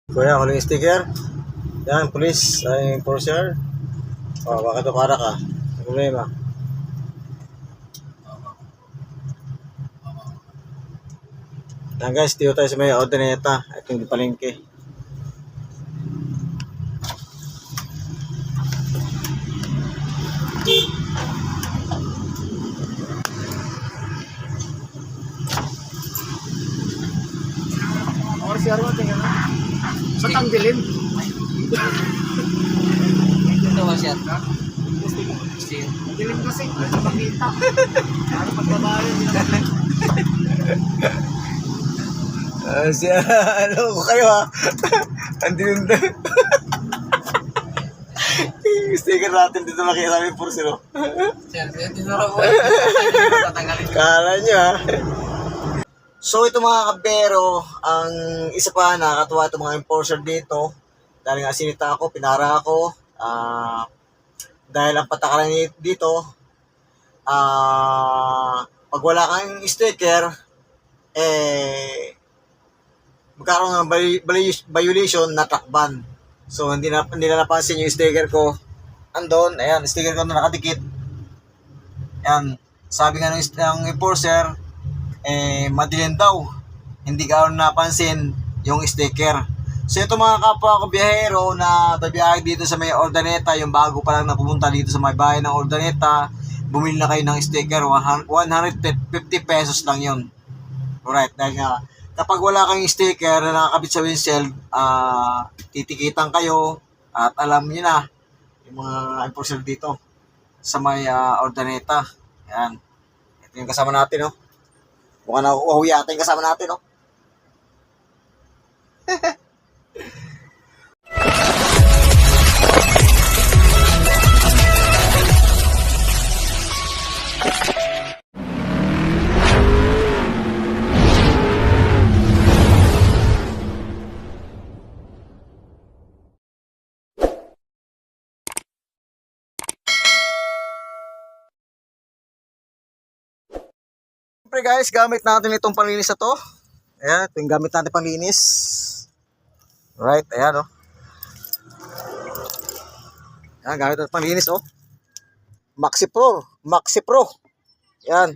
Kuya, huling sticker. Yan, police, ay enforcer. O, bakit ito para ka? Ang problema. Yan guys, dito tayo sa may Ordineta. Ito yung palengke. Or si Arwa, tingnan na. Sa tanggalin. Ito ba siya? Steel. Dilim kasi, hindi makita. Para pagbabayan, hindi na Siya, ano ko kayo ha? Andun na. Yung sticker natin dito nakita namin por sino. Sir, tinuro ko. Tatanggalin ko. Kala nyo ha. So ito mga kabero, ang isa pa nakakatuwa itong mga enforcer dito. Dahil nga sinita ako, pinara ako. Dahil ang patakaran dito, pag wala kang sticker, magkaroon ng violation na takban. So hindi na napansin yung sticker ko. Andon, ayan, sticker ko na nakadikit. Ayan, sabi nga ng enforcer, madilim daw. Hindi ka napansin yung sticker. So ito mga kapwa ko biyahero na babiyahe dito sa may Ordineta, yung bago pa lang napupunta dito sa may bahay ng Ordineta, bumili na kayo ng sticker, 150 pesos lang yun. Alright, dahil nga, kapag wala kang sticker na nakakabit sa windshield, titikitan kayo at alam niyo na yung mga enforcer dito sa may Ordineta. Yan. Ito yung kasama natin, no? Mukhang nakukuha yata yung kasama natin, no? Siyempre guys, gamit natin itong panlinis na to. Ayan, ito yung gamit natin panlinis. Right, ayan oh. Ayan, gamit natin panlinis oh. Maxi Pro. Ayan.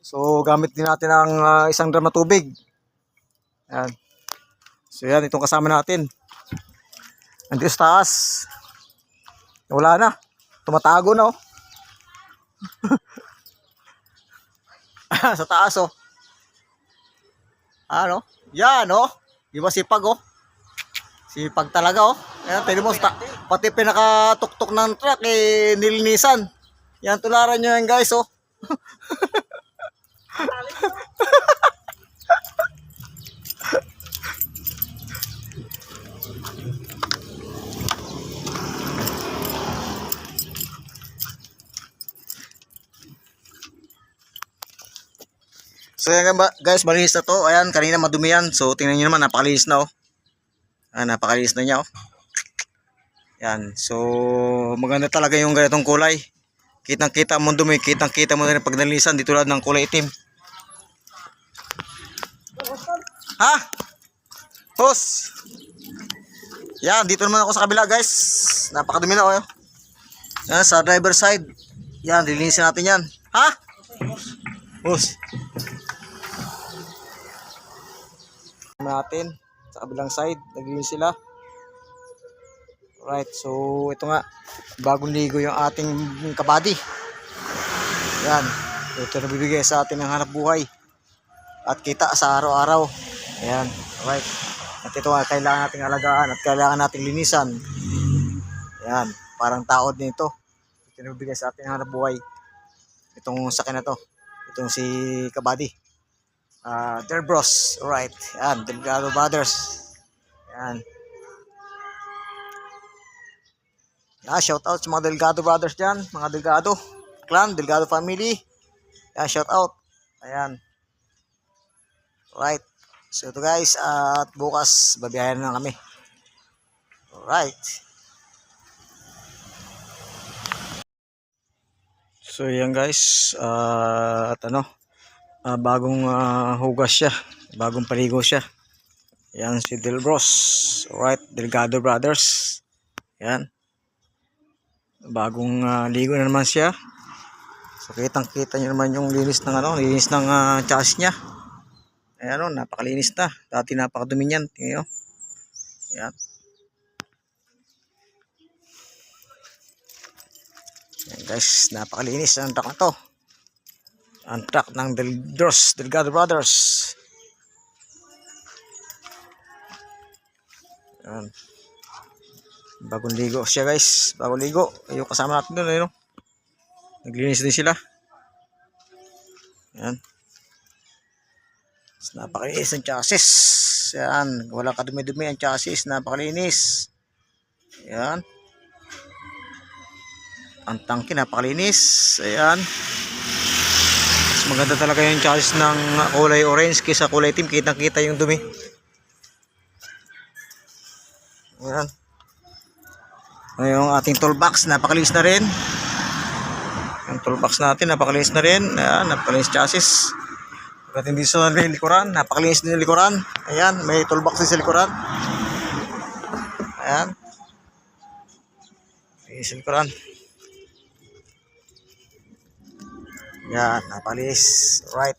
So, gamit din natin ang isang drum na tubig. Ayan. So, yan, itong kasama natin. Nandito sa taas. Wala na. Tumatago na oh. Sa taas oh. Ano? Yan oh. Di ba sipag oh? Sipag talaga oh. Ayan, tignan mo, pati pinakatuktok ng truck nilinisan. Yan, tularan nyo yan guys oh. So yan guys, malinis na to. Ayan, kanina madumi yan. So tingnan nyo naman, napakalinis na oh. Ayan, napakalinis na niya oh. Yan, so maganda talaga yung ganitong kulay. Kitang kita mo dumi, kitang kita mo rin pag nalinisan. Di tulad ng kulay itim. Ha? Hos! Yan, dito naman ako sa kabila guys. Napakadumi na oh. Yan, sa driver side. Yan, lilinisin natin yan. Ha? Hos! Natin sa kabilang side, naglinis sila. Right, so ito nga, bagong ligo yung ating kabady. Yan, ito na bibigay sa atin ng hanap buhay at kita sa araw-araw. Ayan, right. At ito nga, kailangan nating alagaan at kailangan nating linisan. Ayan, parang taod nito. Ito na bibigay sa atin ng hanap buhay. Itong sakin na to, itong si kabady. Dear Bros, right. Yan, Delgado Brothers. Yan. Shout out sa mga Delgado Brothers dyan, mga Delgado clan, Delgado family. Yan, shout out. Ayan. Right. So ito guys, at bukas babiyahin na kami. Alright. So yan guys, at bagong hugas siya, bagong paligo siya. Yan si Delbros. Alright, Delgado Brothers. Yan. Bagong ligo na naman siya. So kitang kita nyo naman yung linis ng linis ng chassis niya. Ayan napakalinis na. Dati napakadumi niyan. Tingnan nyo. Ayan. Ayan guys, napakalinis ang truck na to. Ang truck ng Delgado Brothers. Ayan. Bagong ligo siya guys. Bagong ligo. Yung kasama natin doon. Ayun. Naglinis din sila. Ayan. Napakalinis ang chassis. Ayan. Walang kadumi-dumi ang chassis. Napakalinis. Ayan. Ang tangke napakalinis. Ayan. Mas maganda talaga yung chassis ng kulay orange kaysa kulay itim. Kitang-kita yung dumi. Ayan. Yung ating toolbox napakalinis na rin. Yung toolbox natin napakalinis na rin. Ayan, napakalinis chassis. Pagdating dito sa likuran, napakalinis din yung likuran. Ayan, may toolbox din sa likuran. Ayan. Linis sa likuran. Ayan, napakalinis. Right.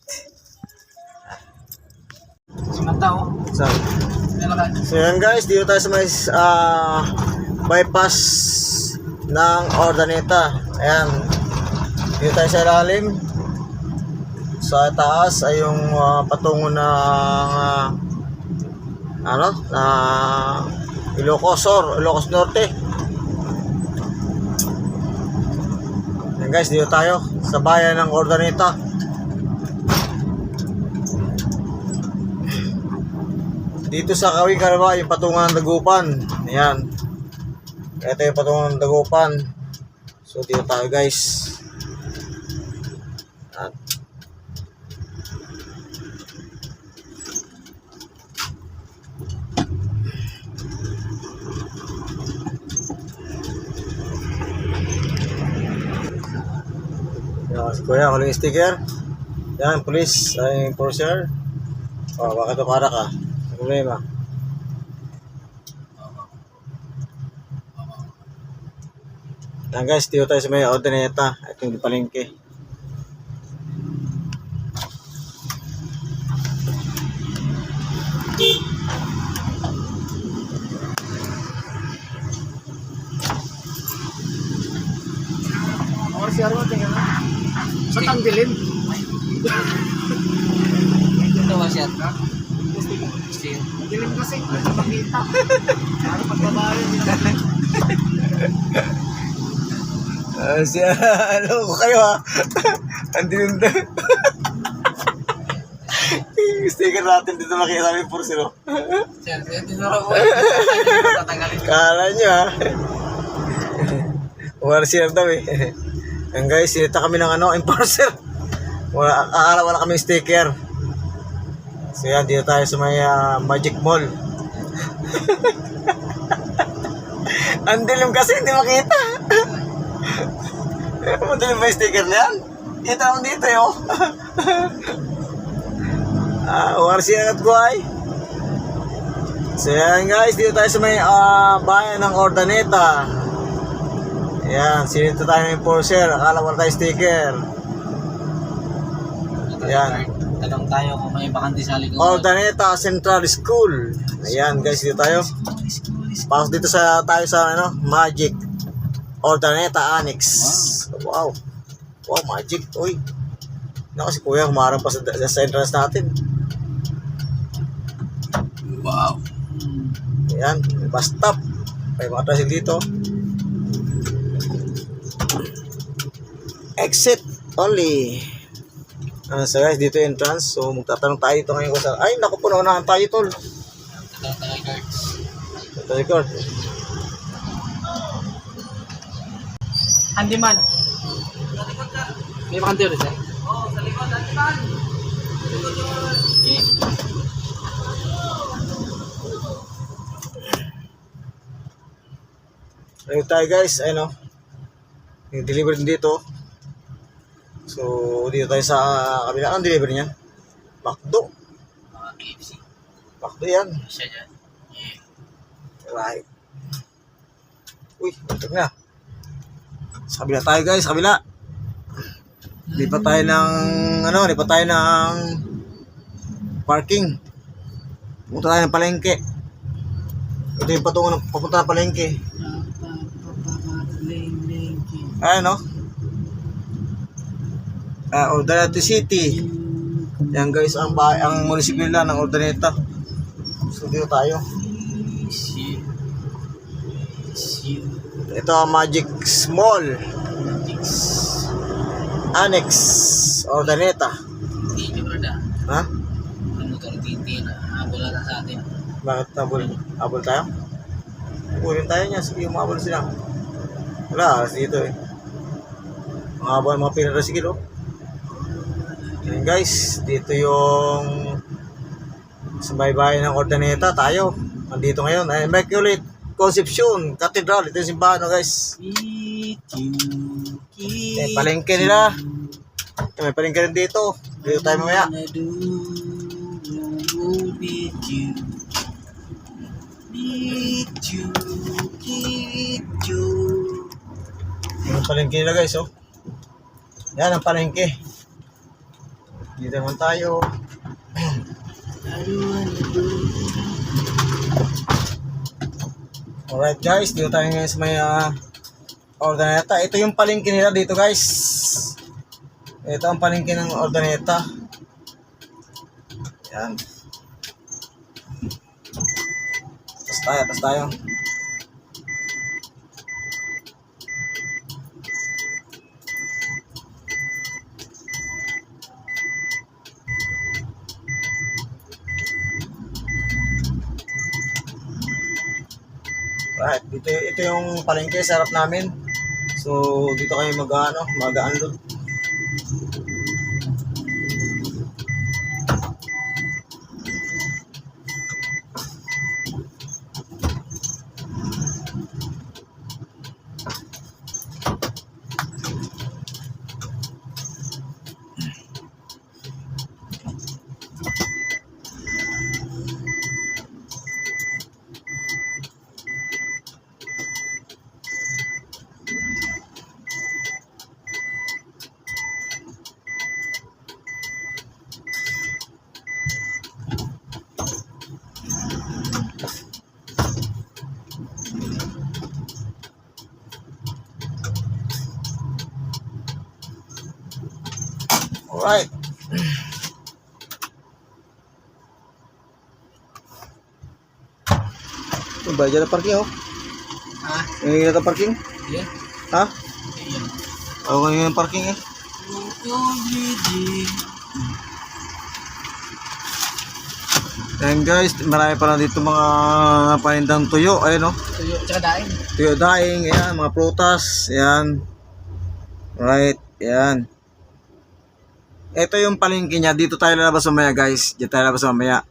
So yan guys, dito tayo sa may bypass ng Ordaneta. Ayan. Dito tayo sa ilalim. Sa taas ay yung patungo ng Ilocos Norte. Ayan guys, dito tayo sa bayan ng Ordaneta. Dito sa Kawi-Karaba yung patungo ng Dagupan. Ayan. Ito yung patungo ng Dagupan. So dito tayo guys. At yan, si Kuya, huling sticker. Yan, police, ay enforcer. Bakit ito para ka? Problema. Yan guys, dito tayo sa may Ordaneta. Ito yung palengke. Or si Arwa, tingnan na. Sa tanggalin. Ito ba siya? Dilim kasi, hindi makita. Ano pagbabayo, hindi na Siya, ano ko kayo ha? Andun na. Yung sticker natin dito makita namin por sino. Siya, tinuro ko. Tatanggalin ko. Kala nyo ha. Warsier daw eh. Yan guys, sinita kami ng enforcer. Wala kami sticker. So yan, dito tayo sa may Magic Mall. Ang dilim kasi, hindi makita. Madilim ba yung sticker na yan? Kita lang dito yun. Warsier at guay. So yan guys, dito tayo sa may bayan ng Ordaneta. Ayan, sinito tayo ng enforcer. Akala wala tayo sticker. Ayan. Tanong tayo kung may bakante sa likod. Ordaneta Central School. Ayan guys, dito tayo. Pasok dito tayo sa Magic Ordaneta Annex. Wow. Wow, Magic. Uy. Naku, si Kuya humarang pa sa entrance natin. Wow. Ayan, may bus stop. May mga traffic dito. Exit only. So guys, dito yung entrance. So magtatanong tayo dito ngayon kung saan. Ay, naku po, naunahan tayo tol. Ito record. handyman. May bakante ulit, sir? Oo, sa likod, handyman. Okay. Ayun tayo guys, ayun o. Yung delivery dito. So, dito tayo sa kabila. Ang delivery niyan? McDo. KFC. Bakto yan. Siya dyan. Right. Uy, matag na. Sa kabila tayo guys, sa kabila. Lipat tayo ng, lipat tayo ng parking. Pupunta tayo ng palengke. Ito yung patungo ng papunta ng palengke. Ayan, no? Urdaneta City. Yan guys, ang munisipyo nila ng Urdaneta. So, dito tayo. Ito ang Magic Mall. Annex Urdaneta. Hindi brada. Ha? Ang motor titi na. Habol na sa atin. Bakit abol tayo? Kunin tayo niya. Sige, umabol sila. Wala, alas dito eh. Mga pinara sige, no? Yan guys, dito yung sa baybay ng Urdaneta tayo. Nandito ngayon ay Immaculate Conception Cathedral. Ito yung simbahan, no, guys. May palengke nila. May palengke rin dito. Dito tayo mamaya. Yung palengke nila guys, oh. Yan ang palengke. Dito naman tayo. Alright guys, dito tayo ngayon sa may Urdaneta. Ito yung palengke nila dito guys. Ito ang palengke ng Urdaneta. Yan. Tas tayo. Right, ito yung palengke sa harap namin. So, dito kayo mag-unload. Alright. Ito ba dyan na parking, oh? Ha? Ngayon na parking? Yeah. Ha? Ayan. Ako ngayon yung parking, eh. Ayan guys, marami pa na dito mga panindang tuyo. Ayun, oh. Tuyo, tsaka daing. Tuyo daing, ayan, mga prutas, ayan. Right, ayan. Ito yung palengke niya. Dito tayo lalabas mamaya guys. Dito tayo lalabas mamaya.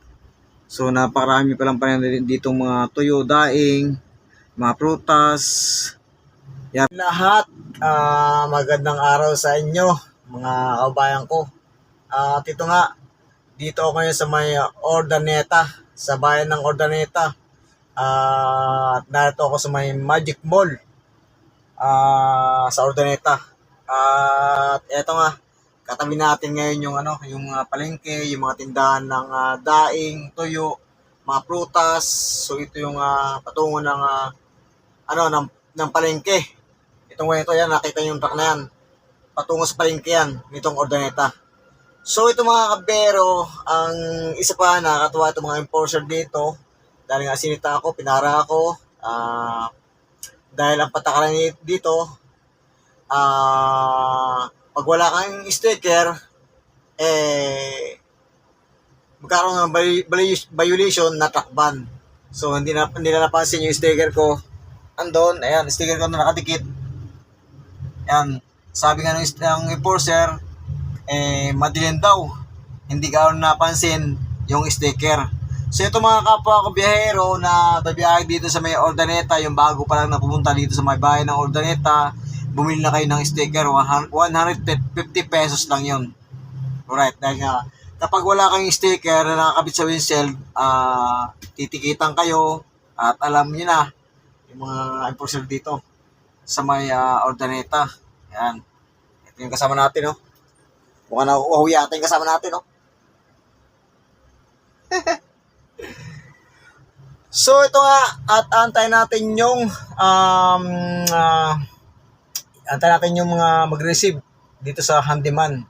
So napakarami pa lang dito mga tuyo, daing, mga prutas. Yan. Lahat, magandang araw sa inyo mga kabayan ko. At ito nga, dito ako ngayon sa may Urdaneta, sa bayan ng Urdaneta. At narito ako sa may Magic Mall sa Urdaneta. At eto nga, katabi natin ngayon yung yung mga palengke, yung mga tindahan ng daing, tuyo, mga prutas. So ito yung patungo ng ng palengke. Itong ito yan, nakita yung truck na yan. Patungo sa palengke yan, nitong Urdaneta. So ito mga kabero, ang isa pa nakakatuwa itong mga enforcer dito. Dahil nga sinita ako, pinara ako. Dahil ang patakaran dito, pag wala kang sticker, magkaroon ng violation na truck ban. So, hindi na napansin yung sticker ko. Andon, ayan, sticker ko na nakadikit. Ayan, sabi nga ng enforcer, madilim daw. Hindi ka napansin yung sticker. So, ito mga kapwa ko biyahero na tabiyahe dito sa may Urdaneta, yung bago pa lang na pumunta dito sa may bahay ng Urdaneta, bumili na kayo ng sticker, 150 pesos lang yun. Alright, dahil nga kapag wala kayong sticker na nakakabit sa windshield, titikitan kayo at alam niyo na yung mga enforcer dito sa may Ordaneta. Yan. Ito yung kasama natin, no? Mukhang nauuhaw yata yung kasama natin, no? So, ito nga, at antay natin yung antay natin yung mga mag-receive dito sa handyman.